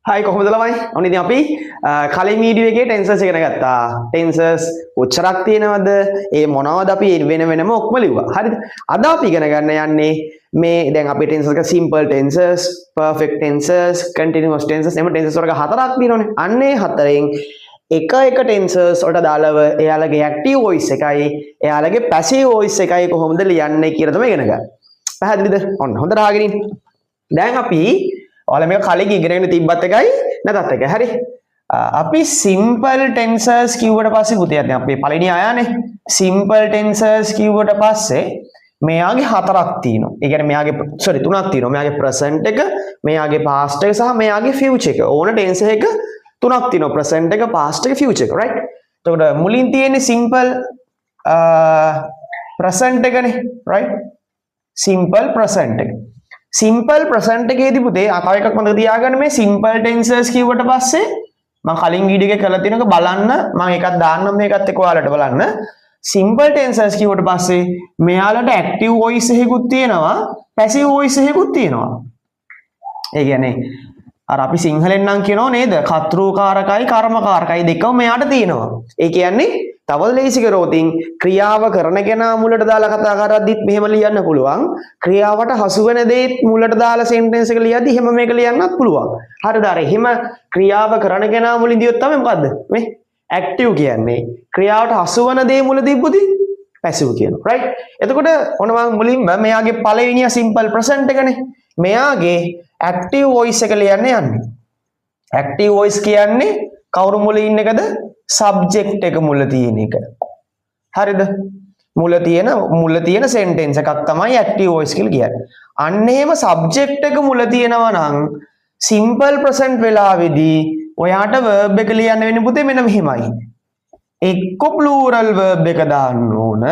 Hi කොහොමද ළමයි? ඔන්න ඉතින් අපි කලින් වීඩියෝ එකේ ටෙන්සර්ස් ඉගෙන ගත්තා. ටෙන්සර්ස් කොච්චරක් තියෙනවද? ඒ මොනවද අපි වෙන වෙනම ඔක්කොම ලිව්වා. හරිද? අද අපි ඉගෙන ගන්න යන්නේ මේ දැන් අපේ ටෙන්සර්ස් එක simple tenses, perfect tenses, continuous tenses එම ටෙන්සර්ස් වර්ග හතරක් තියෙනවනේ. අන්න ඒ හතරෙන් එක ටෙන්සර්ස් වලට දාලව එයාලගේ active voice එකයි එයාලගේ passive voice එකයි කොහොමද ලියන්නේ කියලා තමයි ඉගෙන ගන්න. පැහැදිලිද? ඔන්න හොඳට අහගෙන ඉන්න. දැන් අපි ඔයාලා මේක කලින් ඉගෙනගෙන තිබ්බත් එකයි නැතත් එකයි. හරි. අපි simple tenses කිව්වට පස්සේ පුතේ දැන් අපි පළවෙනි ආයනේ simple tenses කිව්වට පස්සේ මෙයාගේ හතරක් තියෙනවා. ඒ කියන්නේ මෙයාගේ තුනක් තියෙනවා. මෙයාගේ present එක, මෙයාගේ past එක සහ මෙයාගේ future එක. ඕන tense එක තුනක් තියෙනවා. present එක, past එක, future එක. right? එතකොට මුලින් තියෙන්නේ simple present එකනේ. right? simple present එක. simple present එකේදී පුතේ තව එකක් මතක තියාගන්න මේ simple tenses කිව්වට පස්සේ මම කලින් වීඩියෝ එකේ කරලා තියෙනක බලන්න මම එකක් දාන්නම් මේකත් එක්ක ඔයාලට බලන්න simple tenses කිව්වට පස්සේ මෙයාලට active voice එකකුත් තියෙනවා passive voice එකකුත් තියෙනවා ඒ කියන්නේ අර අපි සිංහලෙන් නම් කියනෝ නේද කර්තෘකාරකයි කර්මකාරකයි දෙකම මෙයාට තියෙනවා ඒ කියන්නේ තවද ලේසි කරෝතින් ක්‍රියාව කරන කෙනා මුලට දාලා කතා කරද්දිත් මෙහෙම ලියන්න පුළුවන් ක්‍රියාවට හසු වෙන දේත් මුලට දාලා සෙන්ටෙන්ස් එක ලියද්දි එහෙම මේක ලියන්නත් පුළුවන් හරිද අර එහෙම ක්‍රියාව කරන කෙනා මුලින් දියොත් තමයි මොකද්ද මේ ඇක්ටිව් කියන්නේ ක්‍රියාවට හසු වෙන දේ මුල දීපුදි පැසිව් කියනවා රයිට් එතකොට ඔන්න මම මුලින්ම මෙයාගේ පළවෙනිය සිම්පල් ප්‍රසන්ට් එකනේ මෙයාගේ ඇක්ටිව් වොයිස් එක ලියන්න යන්නේ ඇක්ටිව් වොයිස් කියන්නේ කවුරු මුල ඉන්න එකද subject එක මුල තියෙන එක. හරිද? මුල තියෙන sentence එකක් තමයි active voice කියලා කියන්නේ. අන්න එහෙම subject එක මුල තියෙනවා නම් simple present වෙලාවේදී ඔයාට verb එක ලියන්න වෙන්නේ පුතේ මෙන්න මෙහෙමයි. එක්ක plural verb එක දාන්න ඕන.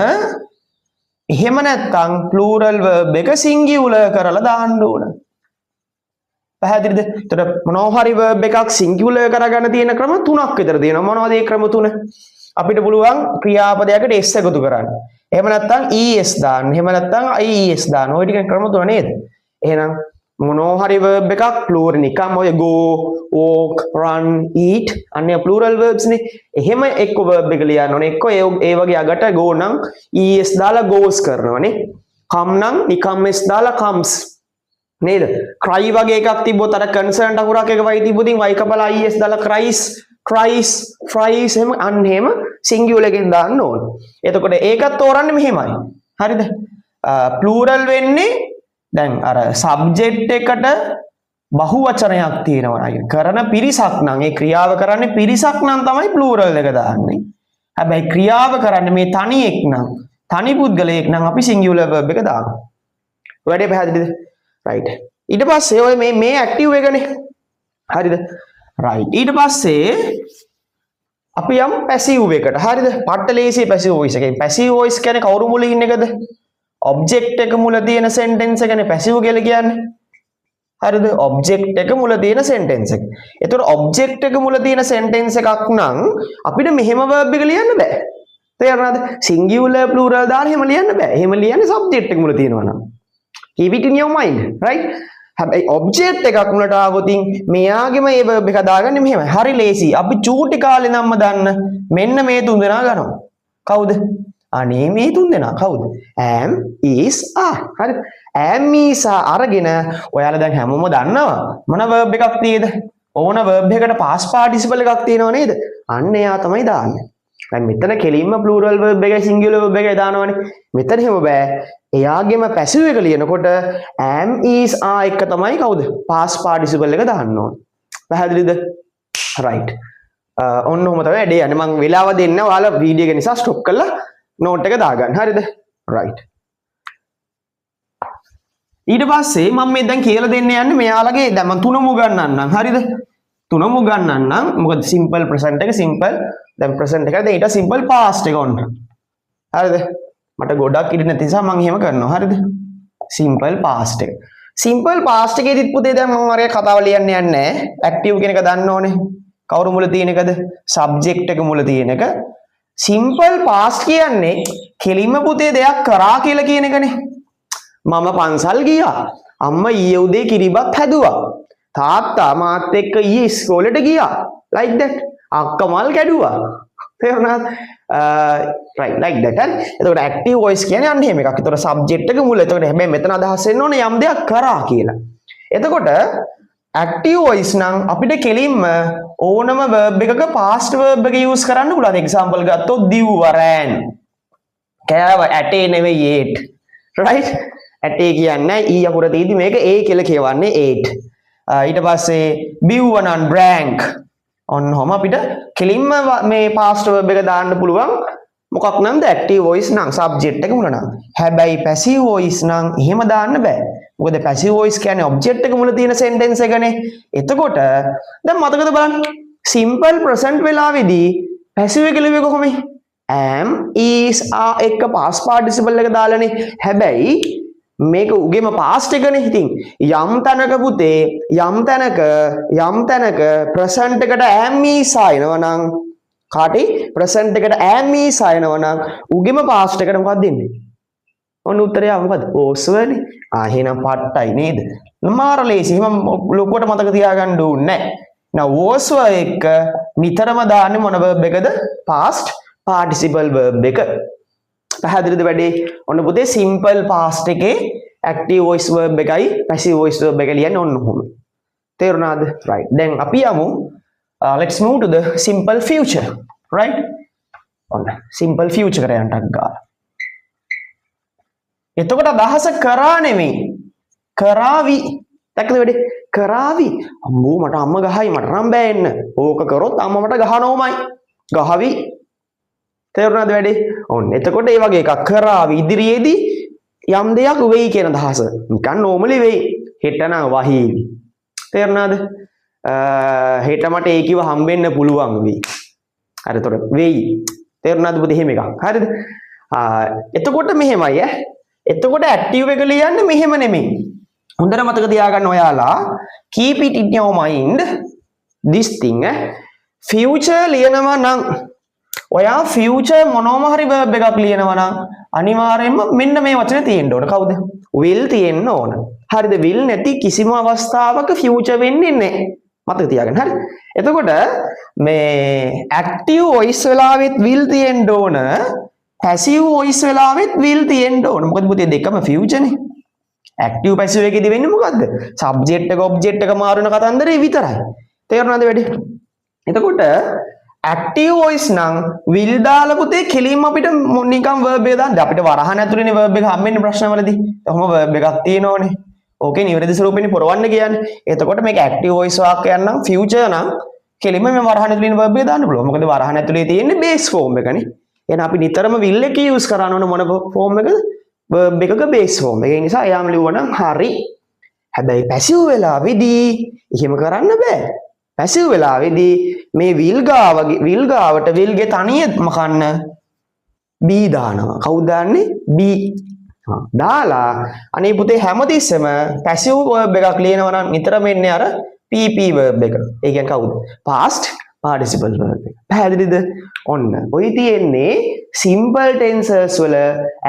එහෙම නැත්නම් plural verb එක singular කරලා දාන්න ඕන. පැහැදිලිද? එතකොට මොනවා හරි verb එකක් singular කරගන්න තියෙන ක්‍රම තුනක් විතර තියෙනවා. මොනවද ඒ ක්‍රම තුන? අපිට පුළුවන් ක්‍රියාපදයකට s එකතු කරන්න. එහෙම නැත්නම් es දාන්න. එහෙම නැත්නම් ies දාන්න. ওই ටික ක්‍රම තුන නේද? එහෙනම් මොනවා හරි verb එකක් plural නිකම් ඔය go, walk, run, eat අන්නේ plural verbs නේ. එහෙම එක්ක verb එක ලියන්න ඕනේ. එක්ක ඒ වගේ අගට go නම් es දාලා goes කරනවානේ. come නම් නිකම් s දාලා comes නේද cry වගේ එකක් තිබ්බොත් අර concerned අකුරක් එක වයි තිබ්බොත් ඉතින් y කපලා is දාලා cries fries එහෙම අන්න එහෙම singular එකෙන් දාන්න ඕන. එතකොට ඒකත් තෝරන්නේ මෙහෙමයි. හරිද? plural වෙන්නේ දැන් අර subject එකට බහුවචනයක් තියෙනවා නේද? කරන පිරිසක් නම් ඒ ක්‍රියාව කරන්නේ පිරිසක් නම් තමයි plural එක දාන්නේ. හැබැයි ක්‍රියාව කරන්නේ මේ තනියෙක් නම් තනි පුද්ගලයෙක් නම් අපි singular verb එක දානවා. වැඩේ පැහැදිලිද? right ඊට පස්සේ ඔය මේ ඇක්ටිව් එකනේ හරිද right ඊට පස්සේ අපි යමු පැසිව් එකට හරිද පට්ට ලේසි පැසිව් වොයිස් එකෙන් පැසිව් වොයිස් කියන්නේ කවුරු මුල ඉන්න එකද ඔබ්ජෙක්ට් එක මුල තියෙන සෙන්ටෙන්ස් එකනේ පැසිව් කියලා කියන්නේ හරිද ඔබ්ජෙක්ට් එක මුල තියෙන සෙන්ටෙන්ස් එක ඒතකොට ඔබ්ජෙක්ට් එක මුල තියෙන සෙන්ටෙන්ස් එකක් නම් අපිට මෙහෙම verb එක ලියන්න බෑ තේරුණාද singular plural දාලා එහෙම ලියන්න බෑ එහෙම ලියන්නේ subject එක මුල තියෙනවා නම් keep it in your mind right හැබැයි object එකක් මුලට ආවොතින් මෙයාගෙම ඒ verb එක දාගන්නේ මෙහෙමයි හරි ලේසි අපි චූටි කාලේ නම්ම දන්න මෙන්න මේ තුන් දෙනා ගන්නවා කවුද අනේ මේ තුන් දෙනා කවුද am is are හරි am is are අරගෙන ඔයාලා දැන් හැමෝම දන්නවා මොන verb එකක් තියෙද ඕන verb එකකට past participle එකක් තියෙනව නේද අන්න එයා තමයි දාන්නේ දැන් මෙතන කෙලින්ම plural verb එකයි singular verb එකයි දානවනේ මෙතන එහෙම බෑ එයාගෙම passive එක ලියනකොට am is are එක තමයි කවුද past participle එක දාන්න ඕන පැහැදිලිද right ඔන්න ඔහොම තමයි වැඩේ යන්නේ මම වෙලාව දෙන්න ඔයාලා වීඩියෝ එක නිසා ස්ටොප් කරලා note එක දාගන්න හරිද right ඊට පස්සේ මම මේ දැන් කියලා දෙන්න යන්නේ මෙයාලගේ දැන් මම තුනම උගන්වන්නම් හරිද තුනම උගන්වන්නම් මොකද simple present එක simple දැන් present එක දැන් ඊට simple past එක ඔන්න හරිද මට ගොඩක් ඉඩ නැති නිසා මම එහෙම කරනවා හරිද simple past එක simple past එකේදීත් පුතේ දැන් මම අර කතාව ලියන්න යන්නේ නැහැ active කියන එක දන්න ඕනේ කවුරු මුල තියෙන එකද subject එක මුල තියෙන එක simple past කියන්නේ කෙලින්ම පුතේ දෙයක් කරා කියලා කියන එකනේ මම පන්සල් ගියා අම්මා ඊයේ උදේ කිරිබත් හැදුවා තාත්තා මාත් එක්ක ඊයේ ඉස්කෝලේට ගියා. like that. අක්කා මල් කැඩුවා. තේරුණාද? right like that. හරි. එතකොට active voice කියන්නේ අන්න එහෙම එකක්. එතකොට subject එක මුල. එතකොට හැබැයි මෙතන අදහස් වෙන්න ඕනේ යම් දෙයක් කරා කියලා. එතකොට active voice නම් අපිට කෙලින්ම ඕනම verb එකක past verb එක use කරන්න පුළුවන්. example ගත්තොත් දිව්වරෑන්. කෑව ඇටේ නෙවෙයි ate. right? ඇටේ කියන්නේ ඊ අකුර තියෙදි මේක a කියලා කියවන්නේ ate. ඊට පස්සේ බිව්වනන් බ්‍රැන්ක්. ඔන්නෝම අපිට කෙලින්ම මේ past verb එක දාන්න පුළුවන්. මොකක් නම්ද active voice නම් subject එක මුල නම්. හැබැයි passive voice නම් එහෙම දාන්න බෑ. මොකද passive voice කියන්නේ object එක මුල තියෙන sentence එකනේ. එතකොට දැන් මතකද බලන්න simple present වෙලාවේදී passive එක ලිව්වේ කොහොමද? am is are එක past participle එක දාලානේ. හැබැයි මේක උගෙම past එකනේ. ඉතින් යම් තැනක පුතේ යම් තැනක present එකට am is ආයනවා නම් කාටි present එකට am is ආයනවා නම් උගෙම past එකට මොකක්ද දෙන්නේ? ඔන්න උත්තරය මොකද? was වනේ. එහෙනම් පට්ටයි නේද? මාර ලේසි. එහෙනම් ලොකුවට මතක තියාගන්න ඕනේ නැහැ. now was එක නිතරම දාන්නේ මොන verb එකද? past participle verb එක. පැහැදිලිද වැඩේ? ඔන්න පුතේ simple past එකේ active voice verb එකයි passive voice verb එක ලියන්නේ ඔන්න ඔහොම. තේරුණාද? right. දැන් අපි යමු let's move to the simple future. right? ඔන්න simple future එකට යන්නක් ගාලා. එතකොට අදහස කරා නෙමෙයි. කරාවි. දැක්කද වැඩේ? කරාවි. අම්මෝ මට අම්ම ගහයි මට නම් බෑ එන්න. ඕක කරොත් අම්ම මට ගහනෝමයි. ගහවි. තේරුණාද වැඩේ? ඔන්න එතකොට ඒ වගේ එකක් කරාවි ඉදිරියේදී යම් දෙයක් වෙයි කියන අදහස. නිකන් normally වෙයි. හෙට නම් වහීවි. තේරුණාද? හෙට මට ඒ කිව හම්බෙන්න පුළුවන් වෙයි. හරි එතකොට වෙයි. තේරුණාද පුතේ එහෙම එකක්. හරිද? එතකොට මෙහෙමයි එතකොට active එක ලියන්නේ මෙහෙම නෙමෙයි. හොඳට මතක තියාගන්න ඔයාලා keep it in your mind this thing future ලියනවා නම් ඔයා future මොනෝම හරි verb එකක් ලියනවා නම් අනිවාර්යයෙන්ම මෙන්න මේ වචනේ තියෙන්න ඕන. කවුද? will තියෙන්න ඕන. හරිද? will නැති කිසිම අවස්ථාවක future වෙන්නේ නැහැ. මතක තියාගන්න. හරි. එතකොට මේ active voice වෙලාවෙත් will තියෙන්න ඕන. passive voice වෙලාවෙත් will තියෙන්න ඕන. මොකද පුතේ දෙකම future නේ. active passive එකේදී වෙන්නේ මොකද්ද? subject එක object එක මාරු වෙන කතන්දරේ විතරයි. තේරුණාද වැඩි? එතකොට active voice නම් will දාලා පුතේ කෙලින්ම අපිට නිකන් verb එක දාන්න. අපිට වරහන් ඇතුළේනේ verb එක හම්බෙන්නේ ප්‍රශ්නවලදී. කොහොම verb එකක් තියෙනෝනේ. ඕකේ නිවැරදි ස්වරූපෙන්නේ පුරවන්න කියන්නේ. එතකොට මේක active voice වාක්‍යයක් නම් future නම් කෙලින්ම මේ වරහන් ඇතුළේ verb එක දාන්න පුළුවන්. මොකද වරහන් ඇතුළේ තියෙන්නේ base form එකනේ. එහෙනම් අපි නිතරම will එක use කරන්න ඕන මොන form එකද? verb එකක base form. ඒ නිසා එයාම ලිව්වනම් හරි. හැබැයි passive වෙලාවේදී එහෙම කරන්න බෑ. passive වෙලාවේදී මේ will ගාවට will ගේ තනිය මකන්න b දානවා. කවුද දාන්නේ? b. දාලා අනේ පුතේ හැමතිස්සෙම passive verb එකක් ලියනවා නම් නිතරම එන්නේ අර pp verb එක. ඒ කියන්නේ කවුද? past participle verb එක. පැහැදිලිද? ඔන්න. ඔය තියෙන්නේ simple tenses වල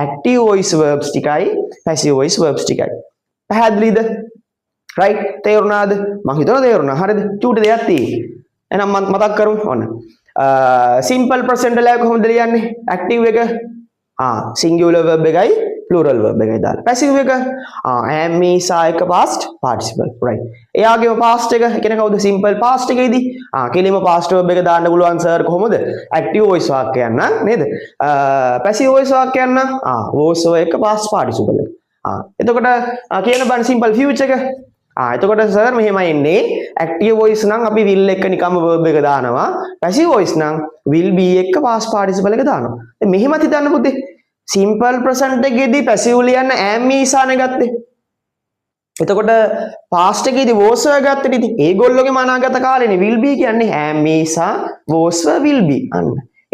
active voice verbs ටිකයි passive voice verbs ටිකයි. පැහැදිලිද? right? තේරුණාද? මං හිතනවා තේරුණා. හරිද? චූටි දෙයක් තියෙන්නේ. එහෙනම් මතක් කරමු. ඔන්න. simple present වල කොහොමද ලියන්නේ? active එක singular verb එකයි plural verb එකයි දාලා. passive එක am is are එක past participle. right? එයාගේම past එක කියන්නේ කවුද? simple past එකේදී කෙලින්ම past verb එක දාන්න පුළුවන් sir කොහොමද? active voice වාක්‍යයක් නම් නේද? passive voice වාක්‍යයක් නම් was එක past participle එක. එතකොට කියන බන් simple future එක එතකොට සර් මෙහෙමයි එන්නේ active voice නම් අපි will එක නිකම්ම verb එක දානවා passive voice නම් will be එක past participle එක දානවා දැන් මෙහෙමත් හිතන්න පුතේ simple present එකේදී passive ලියන්න am is ආනේ ගත්තේ එතකොට past එකේදී was ගත්තට ඉතින් ඒගොල්ලෝගේ අනාගත කාලේනේ will be කියන්නේ am is was will be අන්න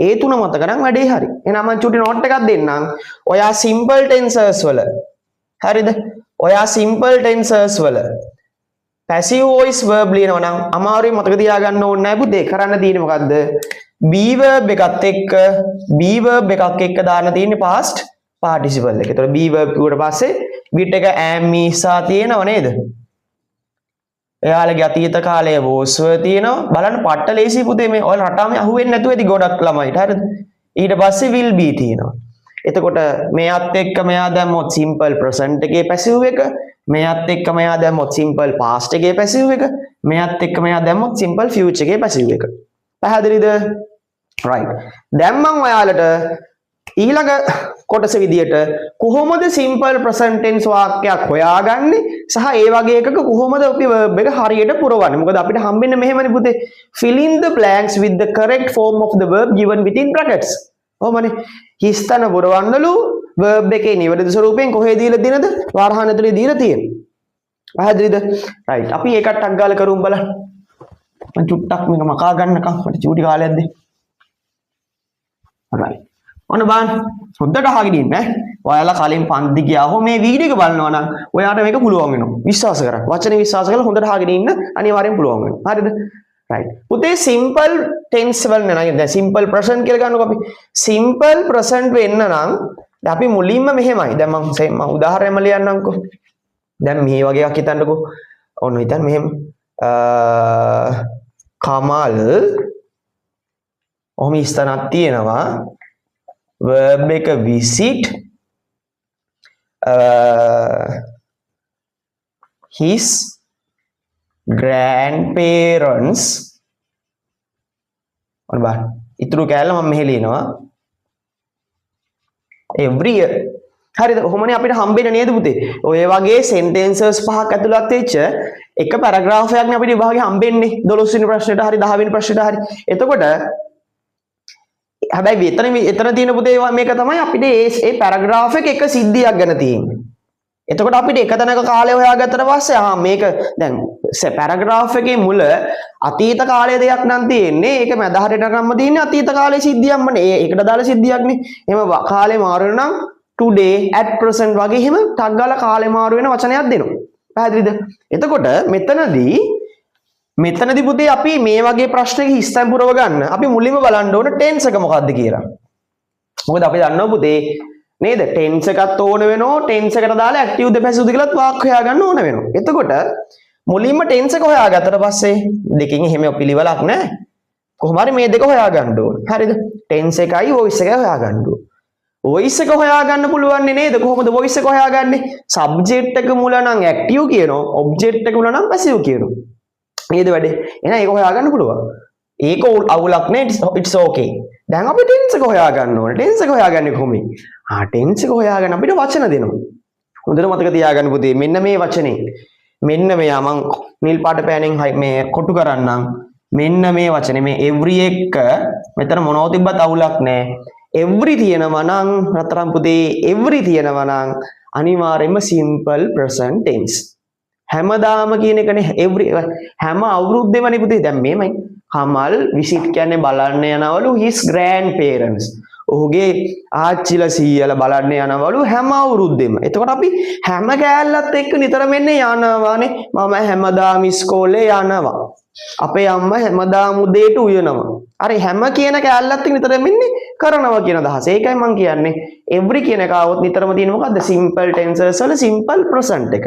ඒ තුන මතක නම් වැඩේ හරි එහෙනම් මම චුටි note එකක් දෙන්නම් ඔයා simple tenses වල හරිද ඔයා simple tenses වල passive voice verb ලියනවා නම් අමාරුයි මතක තියාගන්න ඕනේ නැහැ පුතේ කරන්න තියෙන්නේ මොකද්ද be verb එකත් එක්ක දාන්න තියෙන්නේ past participle එක. ඒතකොට be verb කිව්වට පස්සේ bit එක am is තියෙනව නේද? එයාලගේ අතීත කාලයේ වෝස්ව තියෙනවා. බලන්න පට්ට ලේසි පුතේ මේ ඔයාලා රටාවේ අහුවෙන්නේ නැතුව ඇති ගොඩක් ළමයිට. හරිද? ඊට පස්සේ will be තියෙනවා. එතකොට මෙයාත් එක්ක මෙයා දැම්මොත් simple present එකේ passive එක, මෙයාත් එක්ක මෙයා දැම්මොත් simple past එකේ passive එක, මෙයාත් එක්ක මෙයා දැම්මොත් simple future එකේ passive එක. පැහැදිලිද? right. දැන් මම ඔයාලට ඊළඟ කොටස විදියට කොහොමද simple present tense වාක්‍යයක් හොයාගන්නේ සහ ඒ වගේ එකක කොහොමද අපි verb එක හරියට පුරවන්නේ? මොකද අපිට හම්බෙන්නේ මෙහෙමනේ පුතේ. fill in the blanks with the correct form of the verb given within brackets. ඔහොමනේ. හිස්තන පුරවන්නලු verb එකේ නිවැරදි ස්වරූපයෙන් කොහේ දීලා දිනද? වරහන් ඇතුලේ දීලා තියෙන්නේ. පැහැදිලිද? right. අපි ඒකට ටක් ගාලා කරුම් බලන්න. මම චුට්ටක් මේක මකා ගන්නකම් මට චූටි කාලයක් දෙන්න. right. ඔන්න බලන්න හොඳට අහගෙන ඉන්න ඈ. ඔයාලා කලින් පන්ති ගියාම මේ වීඩියෝ එක බලනවා නම් ඔයාට මේක පුළුවන් වෙනවා. විශ්වාස කරන්න. වචනේ විශ්වාස කරලා හොඳට අහගෙන ඉන්න අනිවාර්යෙන් පුළුවන් වෙනවා. හරිද? right. පුතේ simple tense වල නේද? දැන් simple present කියලා ගන්නකො අපි. simple present වෙන්න නම් දැන් අපි මුලින්ම මෙහෙමයි. දැන් මම උදාහරණයක් ලියන්නම්කෝ. දැන් මේ වගේ එකක් හිතන්නකෝ. ඔන්න හිතන්න මෙහෙම. කමල් ඔහොම ඉස්තනක් තියෙනවා. verb එක visit his grandparents ඔන්න බලන්න ඉතුරු කැලේ මම මෙහෙ ලියනවා every year. හරිද? කොහොමනේ අපිට හම්බෙන්නේ නේද පුතේ? ඔය වගේ sentences පහක් ඇතුළත් වෙච්ච එක paragraph එකක්නේ අපිට විභාගේ හම්බෙන්නේ 12 වෙනි ප්‍රශ්නෙට හරි 10 වෙනි ප්‍රශ්නෙට හරි. එතකොට හැබැයි එතන තියෙන පුතේ මේක තමයි අපිට ඒ පැරග්‍රාෆ් එක සිද්ධියක් ගැන තියෙන්නේ. එතකොට අපිට එක තැනක කාලය හොයාගත්තට පස්සේ මේක දැන් පැරග්‍රාෆ් එකේ මුල අතීත කාලයේ දෙයක් නම් තියෙන්නේ. ඒක මැද හරියටම තියෙන්නේ අතීත කාලයේ සිද්ධියක්මනේ. ඒකට දාලා සිද්ධියක්නේ. එහෙම කාලේ මාරු වෙනවා නම් today at present වගේ එහෙම ටක් ගාලා කාලේ මාරු වෙන වචනයක් දෙනවා. පැහැදිලිද? එතකොට මෙතනදී පුතේ අපි මේ වගේ ප්‍රශ්නයක හිස්තැන් පුරව ගන්න අපි මුලින්ම බලන්න ඕන ටෙන්ස් එක මොකක්ද කියලා. මොකද අපි දන්නවා පුතේ නේද ටෙන්ස් එකත් ඕන වෙනවා ටෙන්ස් එකට දාලා ඇක්ටිව්ද පැසිව්ද කියලාත් වාක්‍ය හොයාගන්න ඕන වෙනවා. එතකොට මුලින්ම ටෙන්ස් එක හොයාගත්තට පස්සේ දෙකකින් එහෙම පිළිවෙලක් නැහැ. කොහොම හරි මේ දෙක හොයාගන්න ඕන. හරිද? ටෙන්ස් එකයි වොයිස් එකයි හොයාගන්න ඕන. වොයිස් එක හොයාගන්න පුළුවන් නේද? කොහොමද වොයිස් එක හොයාගන්නේ? සබ්ජෙක්ට් එක මුල නම් ඇක්ටිව් කියනවා, ඔබ්ජෙක්ට් එක මුල නම් පැසිව් කියනවා. නේද වැඩේ? එහෙනම් ඒක හොයාගන්න පුළුවන්. ඒක අවුලක් නෑ. it's okay. දැන් අපි ටෙන්ස් එක හොයාගන්න ඕනේ. ටෙන්ස් එක හොයාගන්නේ කොහොමද? ටෙන්ස් එක හොයාගන්න අපිට වචන දෙනවා. හොඳට මතක තියාගන්න පුතේ. මෙන්න මේ වචනේ. මෙන්න මෙයා මං නිල් පාට පෑනෙන් මේ කොටු කරන්නම්. මෙන්න මේ වචනේ මේ every එක මෙතන මොනව තිබ්බත් අවුලක් නෑ. every තියෙනවා නම් රත්තරන් පුතේ every තියෙනවා නම් අනිවාර්යයෙන්ම simple present tense. හැමදාම කියන එකනේ every හැම අවුරුද්දෙමනේ පුතේ. දැන් මේමයි කමල් විසිට් කියන්නේ බලන්න යනවලු his grandparents. ඔහුගේ ආච්චිලා සීයලා බලන්න යනවලු හැම අවුරුද්දෙම. එතකොට අපි හැම කෑල්ලත් එක්ක නිතරම එන්නේ යනවානේ. මම හැමදාම ඉස්කෝලේ යනවා. අපේ අම්මා හැමදාම උදේට උයනවා. අර හැම කියන කෑල්ලත් එක්ක නිතරම එන්නේ කරනවා කියන අදහස. ඒකයි මම කියන්නේ every කියන එක આવොත් නිතරම තියෙන මොකද්ද? simple tenses වල simple present එක.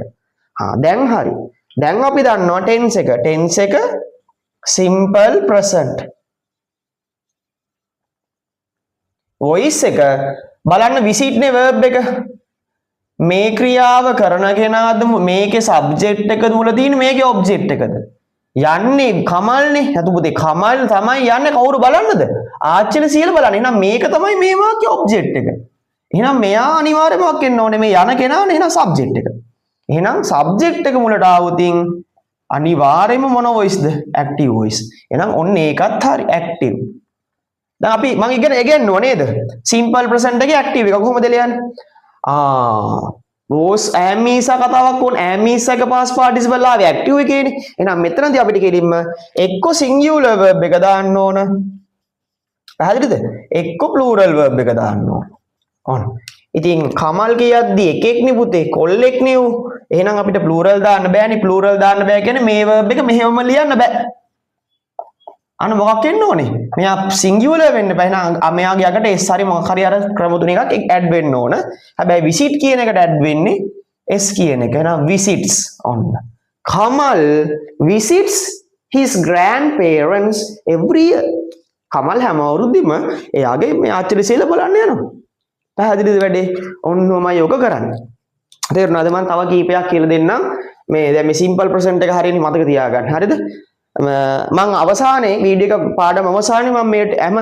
දැන් හරි. දැන් අපි දන්නවා tense එක. tense එක simple present. voice එක බලන්න visit නේ verb එක. මේ ක්‍රියාව කරන කෙනාද මේකේ subject එකද මුල තියෙන්නේ මේකේ object එකද? යන්නේ කමල්නේ. හතු පුතේ කමල් තමයි යන්නේ කවුරු බලන්නද? ආච්චිලා සීයලා බලන්න. එහෙනම් මේක තමයි මේ වාක්‍යයේ object එක. එහෙනම් මෙයා අනිවාර්යයෙන්ම වක් වෙන්න ඕනේ මේ යන කෙනානේ. එහෙනම් subject එක. එහෙනම් subject එක මුලට ආවොතින් අනිවාර්යයෙන්ම මොන voice ද? active voice. එහෙනම් ඔන්න ඒකත් හරි active. දැන් අපි මම ඉගෙන නේද? simple present එකේ active එක කොහොමද ලියන්නේ? was am is කතාවක් වුණ am is එක past participle ආවේ active එකේනේ. එහෙනම් මෙතනදී අපිට කෙලින්ම එක්ක singular verb එක දාන්න ඕන. පැහැදිලිද? එක්ක plural verb එක දාන්න ඕන. ඔන්න. ඉතින් කමල් කියද්දි එකෙක් නේ පුතේ කොල්ලෙක් නේ ඌ. එහෙනම් අපිට plural දාන්න බෑනේ. plural දාන්න බෑ කියන්නේ මේ verb එක මෙහෙමම ලියන්න බෑ. අන්න මොකක් වෙන්න ඕනේ? මෙයා singular වෙන්න බෑ. එහෙනම් මෙයාගේ යකට s හරි මොකක් හරි අර ක්‍රම තුන එකක් add වෙන්න ඕන. හැබැයි visit කියන එකට add වෙන්නේ s කියන එක. එහෙනම් visits ඔන්න. Kamal visits his grandparents every year. Kamal හැම අවුරුද්දෙම එයාගේ මේ ආච්චිලා සීල බලන්න යනවා. පැහැදිලිද වැඩේ? ඔන්නෝමයි යෝග කරන්නේ. තේරුණාද? මම තව කීපයක් කියලා දෙන්නම්. මේ දැන් මේ සිම්පල් ප්‍රසන්ට් එක හරියනේ මතක තියාගන්න. හරිද? මම අවසානයේ වීඩියෝ එක පාඩම අවසානයේ මම මේ හැම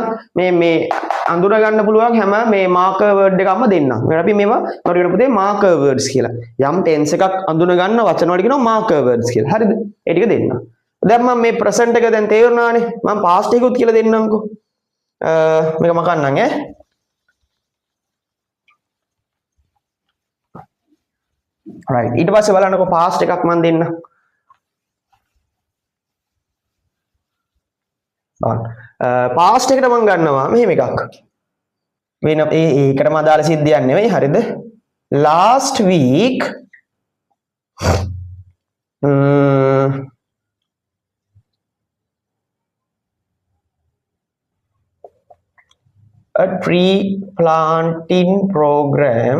මේ අඳුර ගන්න පුළුවන් හැම මේ මාකර් වර්ඩ් එකක්ම දෙන්නම්. මේකට අපි මේවා මොකද කියන පුතේ මාකර් වර්ඩ්ස් කියලා. යම් ටෙන්ස් එකක් අඳුන ගන්න වචන වලට කියනවා මාකර් වර්ඩ්ස් කියලා. හරිද? ඒ ටික දෙන්නම්. දැන් මම මේ ප්‍රසන්ට් එක දැන් තේරුණානේ. මම පාස්ට් එකකුත් කියලා දෙන්නම්කෝ. මේක මකන්නම් ඈ. right ඊට පස්සේ බලන්නකෝ පාස්ට් එකක් මම දෙන්න. පාස්ට් එකට මම ගන්නවා මෙහෙම එකක්. වෙන ඒකටම අදාළ සිද්ධියක් නෙවෙයි. හරිද? last week a tree planting program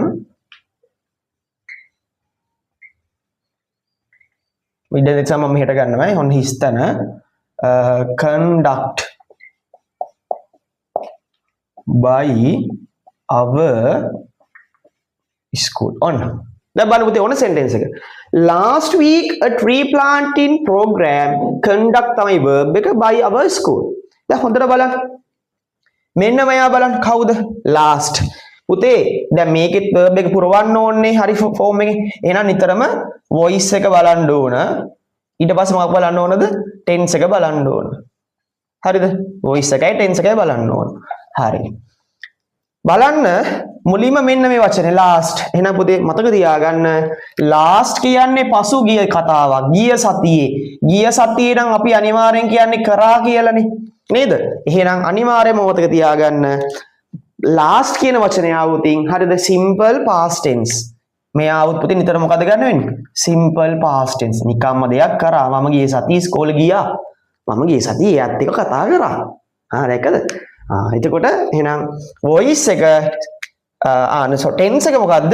විඩ exam මම මෙහෙට ගන්නවා. ඔන්න හිස්තන conduct by our school. On දැන් බලන්න පුතේ ඔන්න sentence එක. last week a tree planting program conduct තමයි verb එක by our school. දැන් හොඳට බලන්න. මෙන්න මෙයා බලන්න කවුද? last. පුතේ දැන් මේකෙත් verb එක පුරවන්න ඕනේ හරි form එකේ. එහෙනම් නිතරම voice එක බලන්න ඕන. ඊට පස්සේ මොකක් බලන්න ඕනද? tense එක බලන්න ඕන. හරිද? voice එකයි tense එකයි බලන්න ඕන. හරි. බලන්න මුලින්ම මෙන්න මේ වචනේ last. එහෙනම් පුතේ මතක තියාගන්න last කියන්නේ පසුගිය කතාවක්. ගිය සතියේ. ගිය සතියේ නම් අපි අනිවාර්යෙන් කියන්නේ කරා කියලානේ. නේද? එහෙනම් අනිවාර්යයෙන්ම මතක තියාගන්න last කියන වචනේ ආවොතින් හරිද? simple past tense. මේ ආවොත් පුතේ නිතර මොකද ගන්න වෙන්නේ? simple past tense. නිකම්ම දෙයක් කරා. මම ගියේ සතියේ ඉස්කෝලේ ගියා. මම ගියේ සතියේ එයාත් එක්ක කතා කරා. දැක්කද? එතකොට එහෙනම් voice එක tense එක මොකද්ද?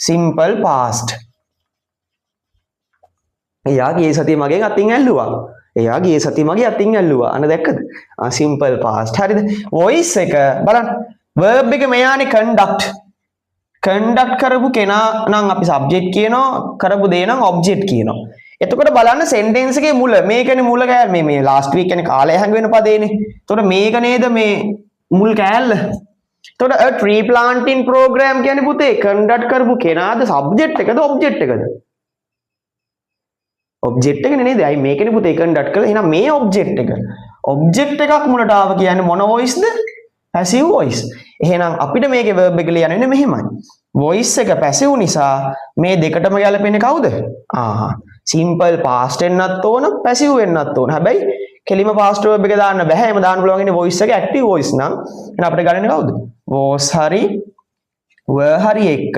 simple past. එයා ගියේ සතියේ මගෙන් අතින් ඇල්ලුවා. එයා ගියේ සතියේ මගේ අතින් ඇල්ලුවා. අන්න දැක්කද? simple past. හරිද? voice එක බලන්න. verb එක මෙයානේ conduct. conduct කරපු කෙනා නම් අපි subject කියනවා. කරපු දේ නම් object කියනවා. එතකොට බලන්න sentence එකේ මුල. මේකනේ මුල කෑල්ල. මේ last week කියන්නේ කාලය හැංග වෙන පදේනේ. එතකොට මේක නේද මේ මුල් කෑල්ල. එතකොට a tree planting program කියන්නේ පුතේ conduct කරපු කෙනාද subject එකද object එකද? object එකනේ නේද? අයි මේකනේ පුතේ conduct කළා. එහෙනම් මේ object එක. object එකක් මුලට ආව කියන්නේ මොන voice ද? passive voice. එහෙනම් අපිට මේකේ verb එක ලියන්නේ මෙහෙමයි. voice එක passive නිසා මේ දෙකටම ගැලපෙන්නේ කවුද? simple past වෙන්නත් ඕන passive වෙන්නත් ඕන. හැබැයි කෙලිම past verb එක දාන්න බෑ. එහෙම දාන්න පුළුවන් ඉන්නේ voice එක active voice නම්. එහෙනම් අපිට ගන්නනේ කවුද? was හරි were හරි එක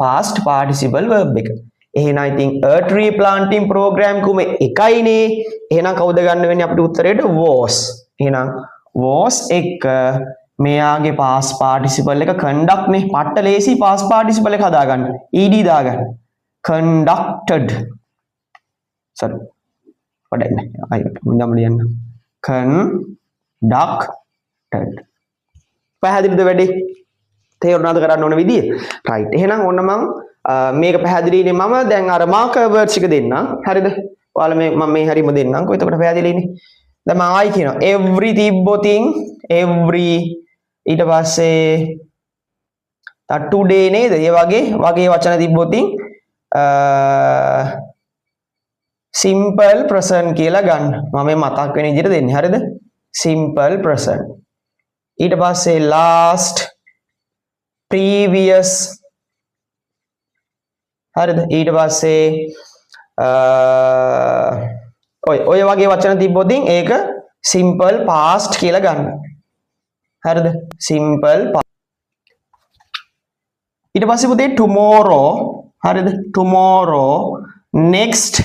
past participle verb එක. එහෙනම් ඉතින් a tree planting program කුම එකයිනේ. එහෙනම් කවුද ගන්න වෙන්නේ අපිට උත්තරේට? was. එහෙනම් was එක මෙයාගේ past participle එක conduct නේ. පට්ට ලේසි past participle එක හදාගන්න. ed දාගන්න. conducted. sorry. වඩයි නෑ. අය මුන්දම ලියන්න. conducted. පැහැදිලිද වැඩේ? තේරුණාද කරන්න ඕන විදිය? right. එහෙනම් ඔන්න මම මේක පැහැදිලිනේ මම දැන් අර marker words එක දෙන්නම්. හරිද? ඔයාලා මම මේ හරියම දෙන්නම්කෝ. එතකොට පැහැදිලිනේ. දැන් මම ආයි කියනවා every තිබ්බොතින් every ඊට පස්සේ today නේද? ඒ වගේ වචන තිබ්බොතින් simple present කියලා ගන්න. මම මේ මතක් වෙන විදිහට දෙන්නේ. හරිද? simple present. ඊට පස්සේ last previous හරිද? ඊට පස්සේ ඔය වගේ වචන තිබ්බොතින් ඒක simple past කියලා ගන්න. හරිද? simple past. ඊට පස්සේ පුතේ tomorrow හරිද? tomorrow next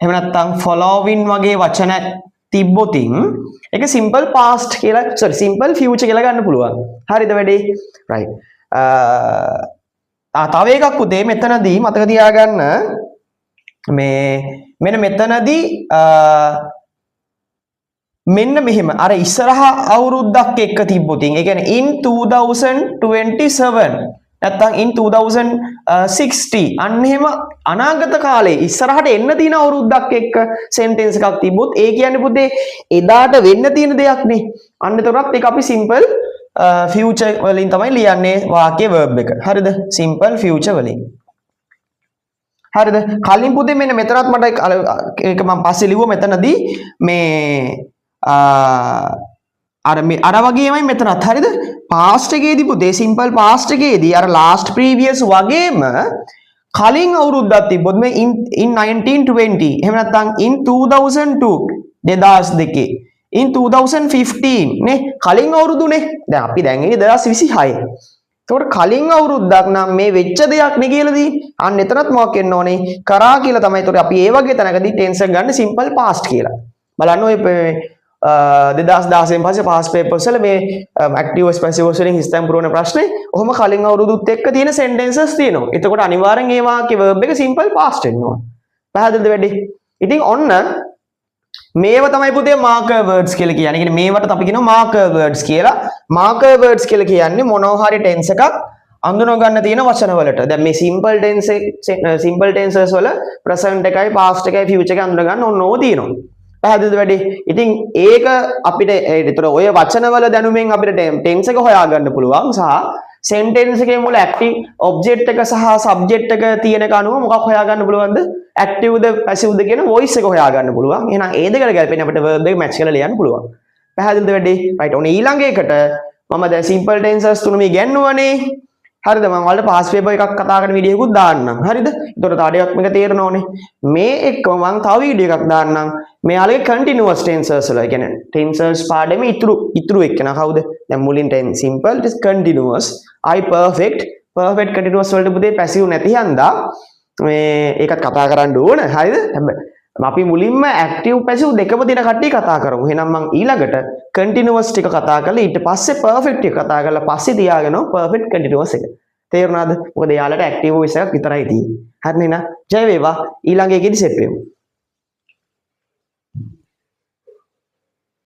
එහෙම නැත්නම් following වගේ වචන තිබ්බොතින් ඒක simple past කියලා simple future කියලා ගන්න පුළුවන්. හරිද වැඩේ? right. තව එකක් පුතේ මෙතනදී මතක තියාගන්න මෙන්න මෙතනදී මෙන්න මෙහෙම අර ඉස්සරහා අවුරුද්දක් එක්ක තිබ්බොත් ඒ කියන්නේ in 2027 නැත්නම් in 2060 අන්න එහෙම අනාගත කාලේ ඉස්සරහට එන්න තියෙන අවුරුද්දක් එක්ක සෙන්ටෙන්ස් එකක් තිබ්බොත් ඒ කියන්නේ පුතේ එදාට වෙන්න තියෙන දෙයක් නේ. අන්න එතකොටත් ඒක අපි simple future වලින් තමයි ලියන්නේ වාක්‍ය verb එක. හරිද? simple future වලින්. හරිද? කලින් පුතේ මෙන්න මෙතනත් මට ඒක මම පස්සේ ලිව්වා මෙතනදී මේ අර වගේමයි මෙතනත්. හරිද? past එකේදී පුතේ simple past එකේදී අර last previous වගේම කලින් අවුරුද්දක් තිබ්බොත් මේ in 1920 එහෙම නැත්නම් in 2002 2002 in 2015 නේ කලින් අවුරුදුනේ. දැන් අපි දැන් ඉන්නේ 2026. එතකොට කලින් අවුරුද්දක් නම් මේ වෙච්ච දෙයක් නේ කියලා දී. අන්න එතනත් මොකක් වෙන්න ඕනේ? කරා කියලා තමයි. එතකොට අපි ඒ වගේ තැනකදී tense එක ගන්න simple past කියලා. බලන්න ඔය 2016 පස්සේ past papers වල මේ active voice passive voice වලින් හිස්තැන් පුරවන ප්‍රශ්නේ ඔහොම කලින් අවුරුදුත් එක්ක තියෙන sentences තියෙනවා. එතකොට අනිවාර්යෙන් ඒ වාක්‍ය verb එක simple past වෙන්න ඕන. පැහැදිලිද වැඩි? ඉතින් ඔන්න මේව තමයි පුතේ marker words කියලා කියන්නේ. කියන්නේ මේවට අපි කියනවා marker words කියලා. marker words කියලා කියන්නේ මොනවා හරි tense එකක් අඳුන ගන්න තියෙන වචන වලට. දැන් මේ simple tenses වල present එකයි past එකයි future එකයි අඳුන ගන්න ඕනෝ තියෙනවා. පැහැදිලිද වැඩි? ඉතින් ඒක අපිට ඒතර ඔය වචන වල දැනුමෙන් අපිට tense එක හොයාගන්න පුළුවන් සහ sentence එකේ මුල active object එක සහ subject එක තියෙන කනුව මොකක් හොයාගන්න පුළුවන්ද? active ද passive ද කියන voice එක හොයාගන්න පුළුවන්. එහෙනම් ඒ දෙකට ගැලපෙන අපිට verb එක match කරලා ලියන්න පුළුවන්. පැහැදිලිද වැඩි? right. ඔන්න ඊළඟ එකට මම දැන් simple tenses තුනම ඉගෙනුවානේ. හරිද? මම ඔයාලට past paper එකක් කතා කරන වීඩියෝ එකකුත් දාන්නම්. හරිද? ඒතකොට තාඩයක් මේක තේරෙන්න ඕනේ. මේ එක්කම මම තව වීඩියෝ එකක් දාන්නම්. මෙයාලගේ continuous tenses වල. ඒ කියන්නේ tenses පාඩමේ ඉතුරු එක්කන කවුද? දැන් මුලින් tense simple it is continuous. I perfect continuous වලට පුතේ passive නැති හන්දා මේ ඒකත් කතා කරන්න ඕන. හරිද? අපි මුලින්ම active passive දෙකම දින කට්ටිය කතා කරමු. එහෙනම් මම ඊළඟට continuous ටික කතා කරලා ඊට පස්සේ perfect ටික කතා කරලා පස්සේ තියාගෙන perfect continuous එක. තේරුණාද? මොකද යාළුවට active voice එකක් විතරයි තියෙන්නේ. හරිනේ නා? ජය වේවා. ඊළඟ එකේදී සෙට් වෙමු.